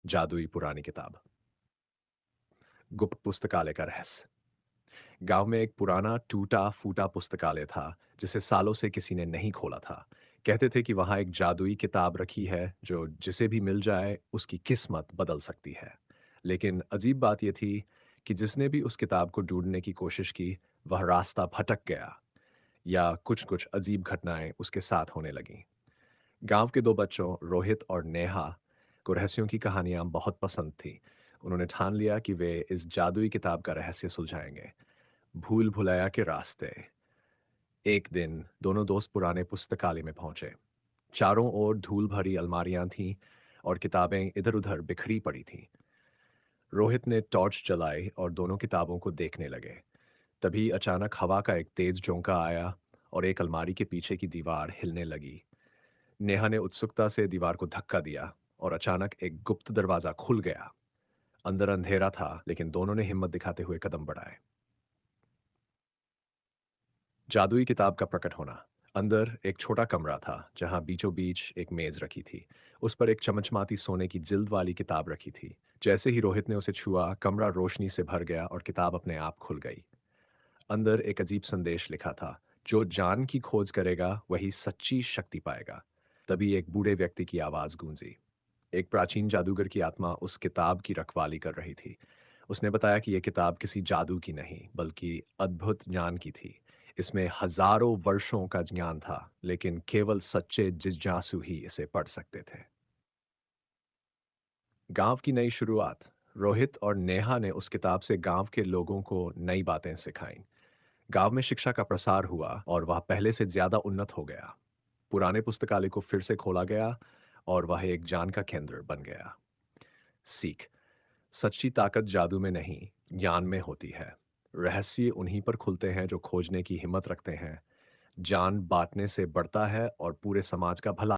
जादुई पुरानी किताब। गुप्त पुस्तकालय का रहस्य। गांव में एक पुराना टूटा फूटा पुस्तकालय था जिसे सालों से किसी ने नहीं खोला था। कहते थे कि वहां एक जादुई किताब रखी है जो जिसे भी मिल जाए उसकी किस्मत बदल सकती है। लेकिन अजीब बात यह थी कि जिसने भी उस किताब को ढूंढने की कोशिश की वह रास्ता भटक गया या कुछ कुछ अजीब घटनाएं उसके साथ होने लगीं। गांव के दो बच्चों रोहित और नेहा को रहस्यों की कहानियां बहुत पसंद थी। उन्होंने ठान लिया कि वे इस जादुई किताब का रहस्य सुलझाएंगे। भूल भुलैया के रास्ते। एक दिन दोनों दोस्त पुराने पुस्तकालय में पहुंचे। चारों ओर धूल भरी अलमारियां थीं और किताबें इधर-उधर बिखरी पड़ी थीं। रोहित ने टॉर्च जलाई और दोनों किताबों को देखने लगे। तभी अचानक हवा का एक तेज झोंका आया और एक अलमारी के पीछे की दीवार हिलने लगी। नेहा ने उत्सुकता से दीवार को धक्का दिया और अचानक एक गुप्त दरवाजा खुल गया। अंदर अंधेरा था लेकिन दोनों ने हिम्मत दिखाते हुए कदम बढ़ाए। जादुई किताब का प्रकट होना। अंदर एक छोटा कमरा था जहां बीचों बीच एक मेज रखी थी। उस पर एक चमचमाती सोने की जिल्द वाली किताब रखी थी। जैसे ही रोहित ने उसे छुआ कमरा रोशनी से भर गया और किताब अपने आप खुल गई। अंदर एक अजीब संदेश लिखा था, जो जान की खोज करेगा वही सच्ची शक्ति पाएगा। तभी एक बूढ़े व्यक्ति की आवाज गूंजी। एक प्राचीन जादूगर की आत्मा उस किताब की रखवाली कर रही थी। उसने बताया कि यह किताब किसी जादू की नहीं बल्कि अद्भुत ज्ञान की थी। इसमें हजारों वर्षों का ज्ञान था, लेकिन केवल सच्चे जिज्ञासु ही इसे पढ़ सकते थे। गांव की नई शुरुआत। रोहित और नेहा ने उस किताब से गांव के लोगों को नई बातें सिखाईं। गांव में शिक्षा का प्रसार हुआ और वह पहले से ज्यादा उन्नत हो गया। पुराने पुस्तकालय को फिर से खोला गया और वह एक ज्ञान का केंद्र बन गया। सीख। सच्ची ताकत जादू में नहीं, ज्ञान में होती है। रहस्य उन्हीं पर खुलते हैं जो खोजने की हिम्मत रखते हैं। ज्ञान बांटने से बढ़ता है और पूरे समाज का भला